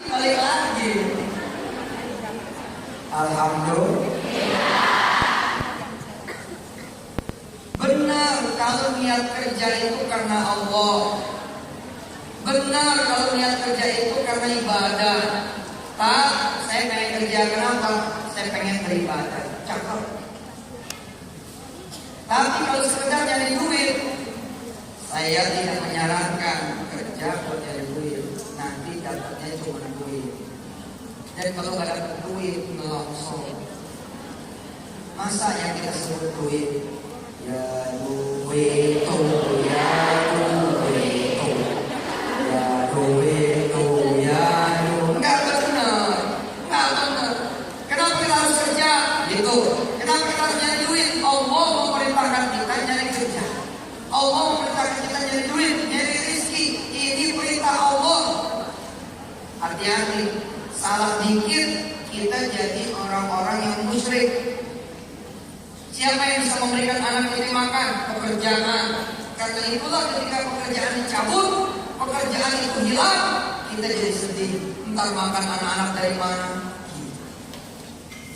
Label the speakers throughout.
Speaker 1: Balik lagi. Alhamdulillah. Benar kalau niat kerja itu karena Allah. Benar kalau niat kerja itu karena ibadah. Tak, saya pengen kerja kenapa? Saya pengen beribadah. Cakep. Tapi kalau sekedar nyari duit, saya tidak menyarankan kerja buat nyari duit. Nanti dapatnya cuma duit. Dan kalau nggak dapat duit, ngelongsor. Masa yang kita sebut duit? Ya duit tuh, ya duit tuh, ya duit tuh, ya duit. Nggak benar, nggak benar. Kenapa kita harus kerja? Gitu. Kenapa kita harus nyari duit? Allah memerintahkan kita nyari kerja. Allah memerintahkan kita nyari duit, nyari rezeki. Ini perintah Allah. Hati-hati, salah dikit kita jadi orang-orang yang musyrik. Siapa yang bisa memberikan anak ini makan? Pekerjaan. Karena itulah ketika pekerjaan dicabut, pekerjaan itu hilang, kita jadi sedih. Entar makan anak-anak dari mana?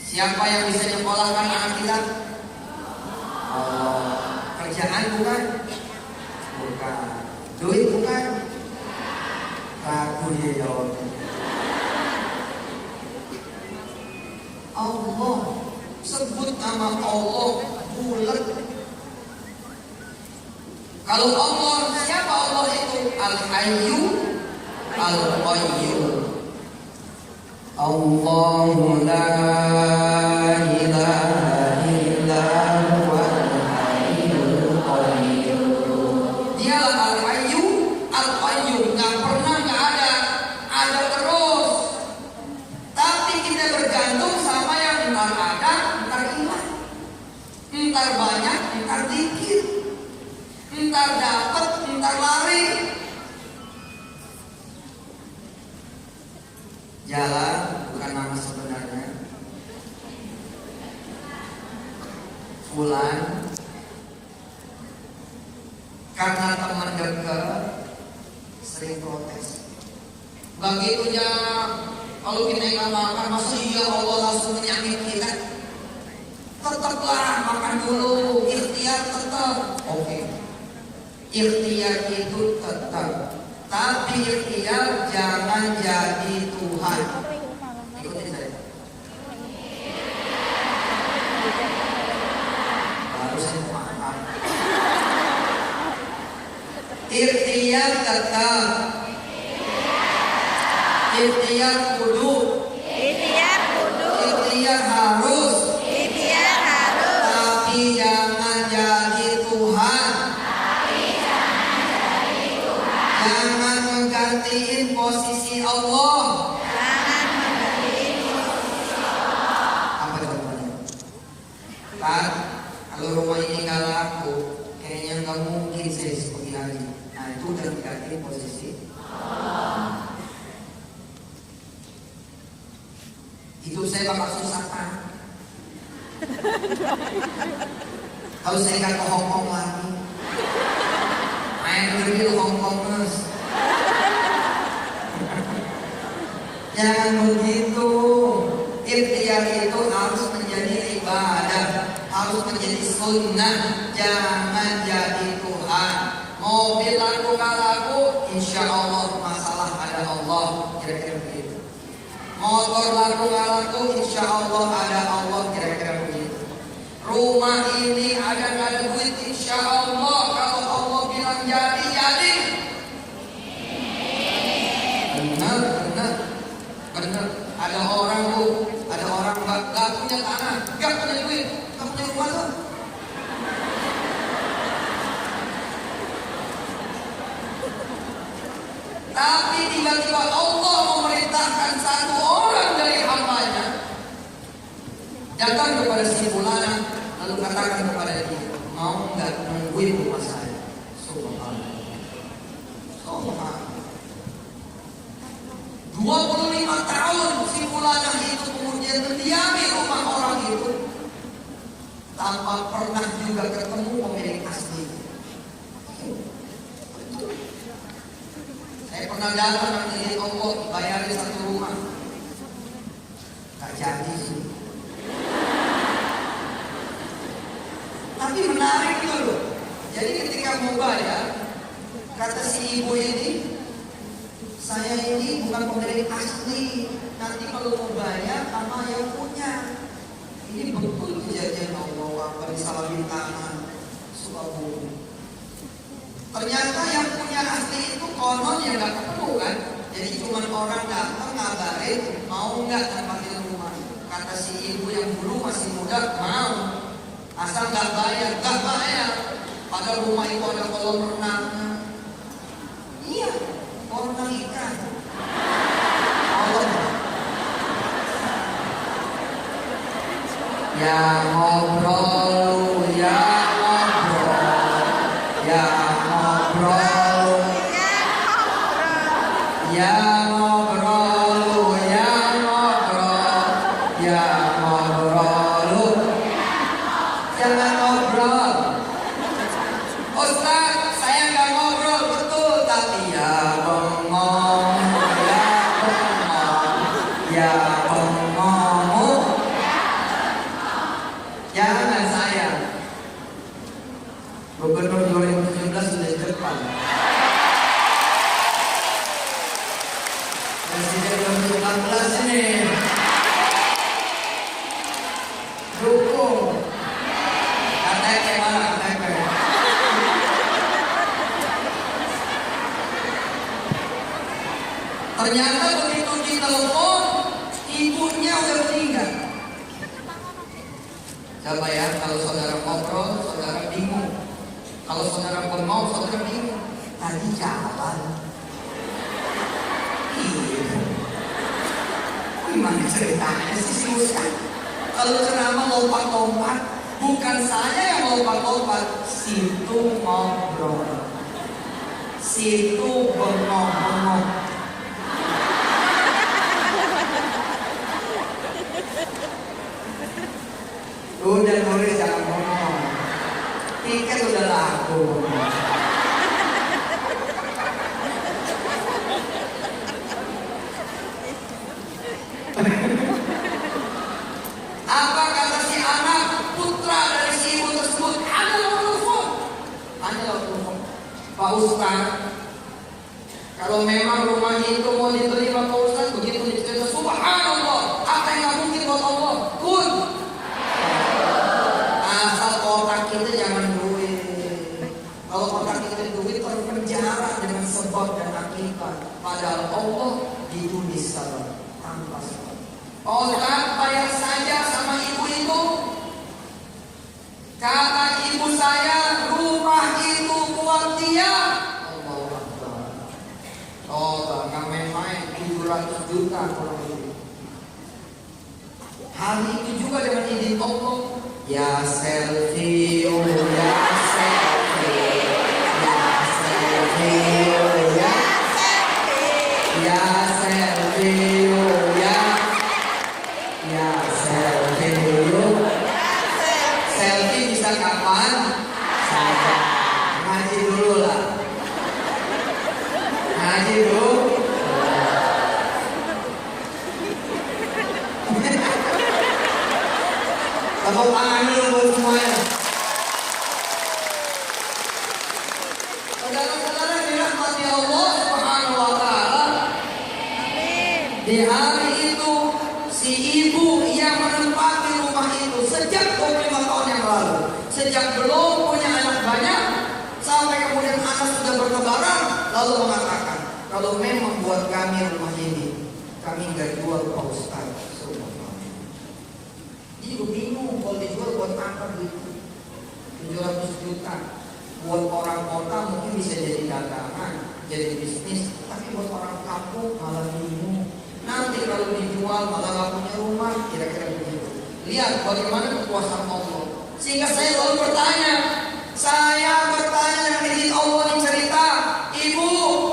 Speaker 1: Siapa yang bisa nyekolahkan anak kita? Oh, kerjaan bukan? Bukan. Duit bukan? Ragu dia jawabnya. Allah. Sebut nama Allah bulat. Kalau Allah, siapa Allah itu? Al-Hayyu Al-Qayyum. Allahu la ilaha illa huwal Hayyul Qayyum. Dialah Al-Hayyu Al-Qayyum. Gak pernah gak ada, ada terus. Tapi kita bergantung sama yang entar ada, entar hilang. Entar banyak, entar dikit. Entar dapat, entar lari. Jalan bukan nama sebenarnya. Fulan karena teman dekat sering protes. Begitunya kalau kita nggak makan, masa iya Allah langsung menyakiti kita? Tetaplah makan dulu, ikhtiar tetap. Oke. Ikhtiar itu tetap. Tapi ikhtiar jangan jadi Tuhan. Ikutin saya. Harus maaf. Ikhtiar tetap. Ikhtiar kudu. Ikhtiar harus. Tapi jangan jadi Tuhan. Jangan menggantiin posisi Allah. Apa jawabannya? Kan, kalau rumah ini nggak laku, kayaknya nggak mungkin saya seperti hari. Nah itu udah digantiin posisi. Hidup saya bakal susah kan? Kalau saya nggak ke Hongkong lagi, main dulu Hongkong mas. Jangan begitu. Ikhtiar itu harus menjadi ibadah, harus menjadi sunnah. Jangan jadi Tuhan. Mobil laku nggak laku, insya Allah masalah ada Allah. Kira-kira begitu. Motor laku nggak laku, insya Allah ada Allah. Kira-kira begitu. Rumah ini ada nggak ada duit, insya Allah kalau Allah bilang jadi, jadi. Benar. Ada orang bu, ada orang nggak punya tanah, nggak punya duit, nggak punya rumah tuh. Tapi tiba-tiba Allah memerintahkan satu orang dari hambanya datang kepada si fulana, lalu katakan kepada dia, mau nggak nungguin rumah saya? Subhanallah. 25 tahun si fulana itu kemudian mendiami rumah orang itu tanpa pernah juga ketemu pemilik asli. Saya pernah datang dari Allah, bayarin satu rumah jadi sih. Tapi menarik itu loh. Jadi ketika mau bayar, kata si ibu ini, saya ini bukan pemilik asli. Nanti kalau mau bayar sama yang punya. Ini betul kejadian Allah apa disalahin tangan Sukabumi. Ternyata yang punya asli itu konon yang nggak ketemu kan. Jadi cuma orang datang ngabarin mau nggak tempatin rumah. Kata si ibu yang dulu masih muda mau. Asal nggak bayar. Padahal rumah itu ada kolam renangnya. Iya, kolam renang ikan. Ya ngobrol, ya ngobrol, ya ngobrol, ya ngobrol, ya ngobrol, ya ngobrol, jangan ngobrol. Ustaz, saya nggak ngobrol betul, tapi ya bengong, ya bengong, ya bengong. Jangan saya Gubernur 2017 sudah di depan, Presiden 2014 ini dukung KTP mana KTP. Ternyata begitu ditelepon ibunya udah meninggal. Coba ya, kalau saudara ngobrol, saudara bingung. Kalau saudara bengong, saudara bingung. Tadi jalan. Iya. Gimana ceritanya sih si Ustaz? Kalau ceramah lompat-lompat, bukan saya yang lompat-lompat, situ ngobrol, situ bengong-bengong. Udah nulis jangan ngomong. Tiket udah laku. Apa kata si anak putra dari si ibu tersebut? Hanya lewat telepon. Pak Ustaz, kalau memang rumah itu mau diterima Pak Ustaz, begitu dicerita subhanallah, apa yang gak mungkin buat Allah? Kun. Asal kotak kita jangan duit. Kalau kotak kita duit terpenjara dengan sebab dan akibat. Padahal Allah ditulis salah tanpa sebab. Ustaz, bayar saja sama ibu itu. Kata ibu saya, rumah itu buat dia. Allah Akbar. Oh, nggak main-main 700 juta kurang lebih. Hal itu juga dengan izin Allah. Ya selfie, ya selfie, ya selfie, ya selfie, ya selfie. Selfie bisa kapan saja. Ngaji dulu lah. Ngaji dulu. Tepuk tangan dulu buat semuanya. Saudara-saudara dirahmati Allah Subhanahu wa taala. Di hari itu si ibu yang menempati rumah itu sejak 25 tahun yang lalu, sejak belum punya anak banyak, sampai kemudian anak sudah bertebaran, lalu mengatakan, kalau memang buat kami rumah ini, kami nggak jual Pak Ustaz. Jadi gue bingung, kalau dijual buat apa gitu? 700 juta buat orang kota mungkin bisa jadi dagangan, jadi bisnis, tapi buat orang kampung malah bingung. Nanti kalau dijual malah gak punya rumah, kira-kira begitu. Lihat bagaimana kekuasaan Allah. Sehingga saya selalu bertanya dengan izin Allah ini cerita, ibu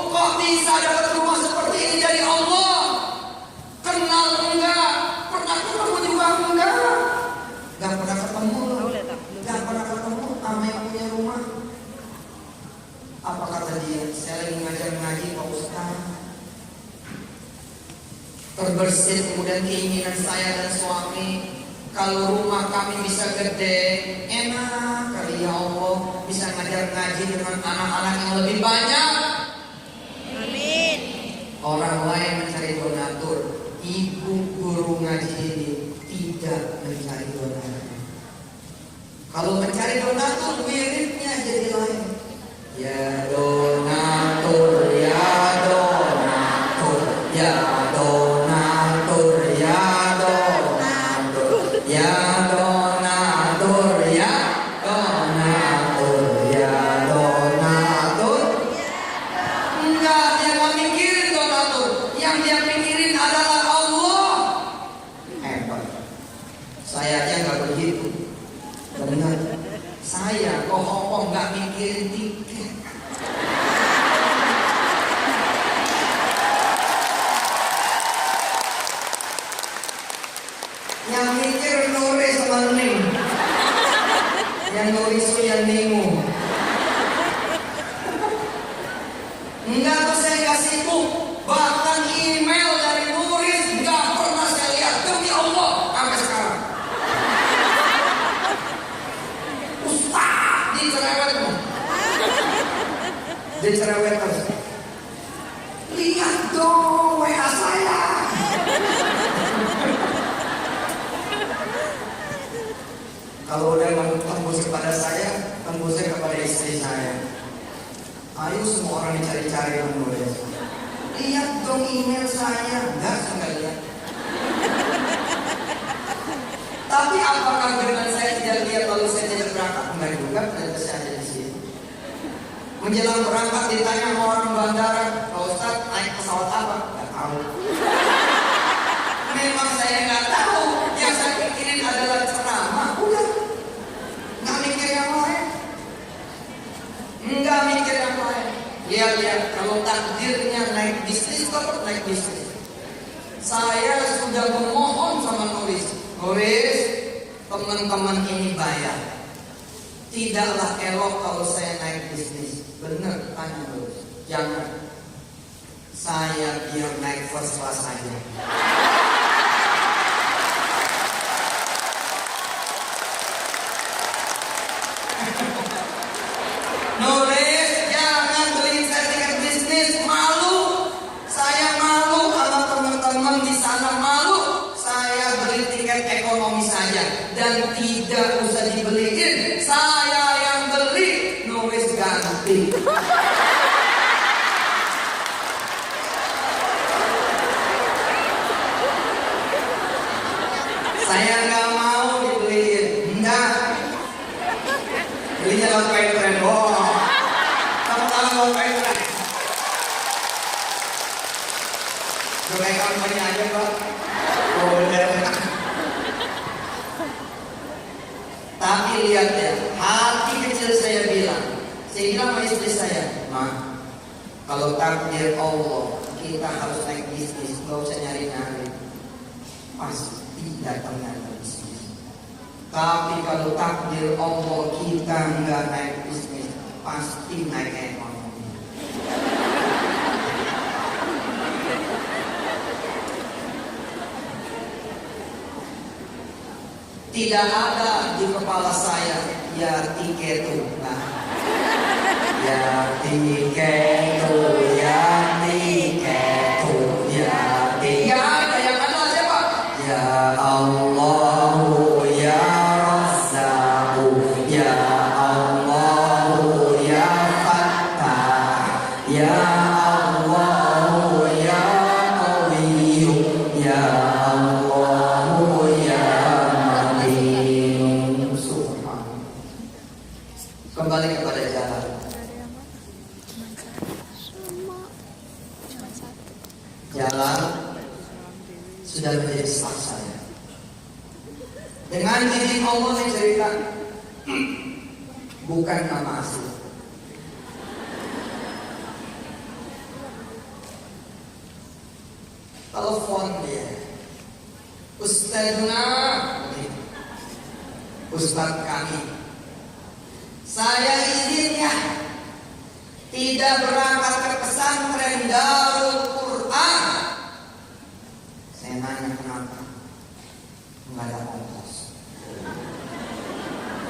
Speaker 1: kok bisa dapat rumah seperti ini dari Allah? Kenal enggak? Pernah ketemu juga enggak? Gak pernah ketemu sama yang punya rumah. Apa kata dia? Saya lagi ngajar ngaji Pak Ustaz. terbersit. Kemudian keinginan saya dan suami, kalau rumah kami bisa gede, enak kali ya Allah, bisa ngajar ngaji dengan anak-anak yang lebih banyak.
Speaker 2: Amin.
Speaker 1: Orang lain mencari donatur, ibu guru ngaji ini tidak mencari donatur. Kalau mencari donatur, wiridnya jadi lain. Ya donatur, ya donatur, ya donatur, ya donatur, ya donatur, ya donatur, ya donatur. Enggak, dia nggak mikirin donatur. Yang dia pikirin adalah Allah. Hebat. Saya aja nggak begitu. Benar. Saya kok nggak mikirin tiket. Yang mikir Nuri sama Ning. Yang Nuri su yang Ningu. Enggak tuh saya nggak sibuk. Bahkan email dari Nuris nggak pernah saya lihat, demi Allah sampai sekarang. Ustaz dicerewet tuh. Dicerewet terus. Lihat dong WA saya. Kalau udah tembus kepada saya, tembusnya kepada istri saya. Ayo semua orang dicari-cari menulis. Lihat dong email saya. Enggak, saya nggak lihat. Tapi apakah dengan saya tidak lihat lalu saya tidak berangkat? Enggak juga, ternyata saya ada di sini. Menjelang berangkat ditanya sama orang bandara, Pak Ustadz naik pesawat apa? Nggak tahu. Memang saya nggak tahu. Yang saya pikirin adalah ceramah. Udah, nggak mikir yang lain. Nggak mikir yang lain. Lihat, kalau takdirnya naik bisnis, tetap naik bisnis. Saya sudah memohon sama Nuris, teman-teman ini bayar. Tidaklah elok kalau saya naik bisnis. Benar, tanya Nuris. Jangan. Saya biar naik first class aja. Nuris, jangan beli saya tiket bisnis, malu. Saya malu sama teman-teman di sana, malu. Saya beli tiket ekonomi saja dan tidak usah dibeliin. Saya yang beli, Nuris ganti. Saya nggak mau dibeliin, enggak. Belinya lewat Paytren. Oh, kamu tahu lewat Paytren? Kayak kampanye aja Pak. Oh bener. Tapi lihat ya, hati kecil saya bilang sama istri saya, Ma, kalau takdir Allah kita harus naik bisnis, nggak usah nyari-nyari, pasti datangnya bisnis. Tapi kalau takdir Allah kita nggak naik bisnis, pasti naik ekonomi. Tidak ada di kepala saya ya tiket tuh, nah. Ya tiket tuh, ya tiket tuh, ya tiket. Ya ada yang ada siapa? Ya Allah, ya Razzaq, ya Allah, ya Fattah, ya Allah, ya Qawi, ya Allah, ya Matin. Subhanallah. Kembali kepada jalan. Jalan sudah menjadi staff saya. Dengan izin Allah saya cerita, bukan nama asli. Telepon dia, Ustadzuna, Ustadz kami, saya izin ya tidak berangkat ke pesantren Darul Quran nanya kenapa? Enggak ada ongkos.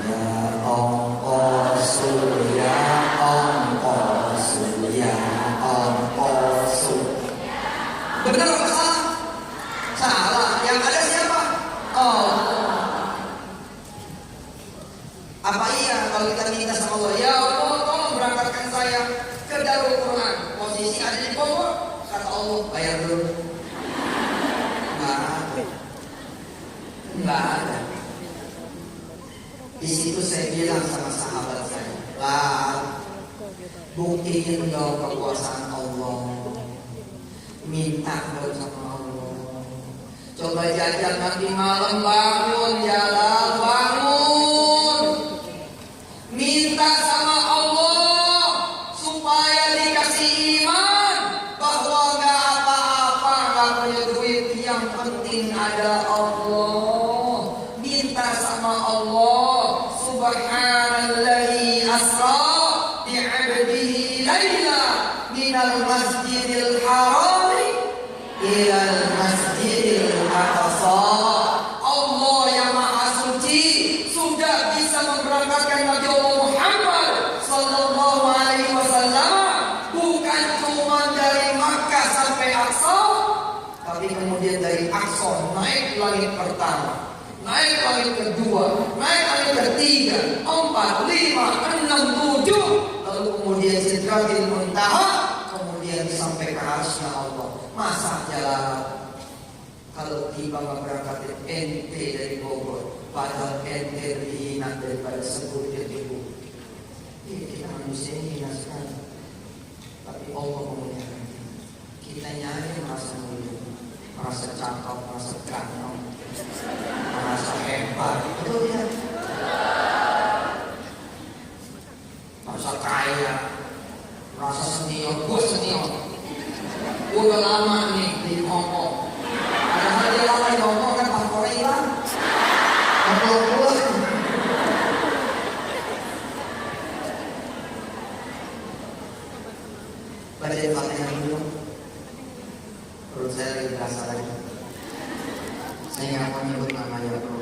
Speaker 1: Ya ongkos ya ongkos ya ongkos. Benar apa salah? Salah. Yang ada siapa? Oh. Apa iya kalau kita minta sama Allah, ya Allah tolong berangkatkan saya ke Darul Quran, posisi ada di Bogor, kata Allah bayar dulu. Enggak ada. Di situ saya bilang sama sahabat saya, lah, buktiin dong kekuasaan Allah. Minta dong sama Allah. Coba jajan nanti malam bangun, jalan bangun. Minta sama Allah supaya dikasih iman bahwa nggak apa-apa, nggak punya duit, yang penting ada Allah. Minta sama Allah, subhanallahi asra bi'abdihi laila minal masjidil haram ilal masjidil aqsa. Allah yang maha suci sudah bisa memberangkatkan Nabi Allah Muhammad sallallahu alaihi wasallam bukan cuma dari Makkah sampai Aqsa, tapi kemudian dari Aqsa naik langit pertama, naik langit kedua, naik langit ketiga, 4, 5, 6, 7, lalu kemudian Sidratil Muntaha, kemudian sampai ke arsy Allah. Masa jalan kalau tiba berangkat ente dari Bogor, padahal ente lebih hina daripada sebutir ibu. Kita manusia hina sekali, tapi Allah memuliakan kita. Nyari merasa mulia, merasa cakep, merasa ganteng, merasa hebat, betul ya? Merasa kaya, merasa senior, gue senior, gue udah lama nih di Hongkong. Padahal dia lama di Hongkong kan paspornya hilang. Gue baca Fatihah dulu, perut saya lagi berasa lagi. Saya nggak mau nyebut namanya.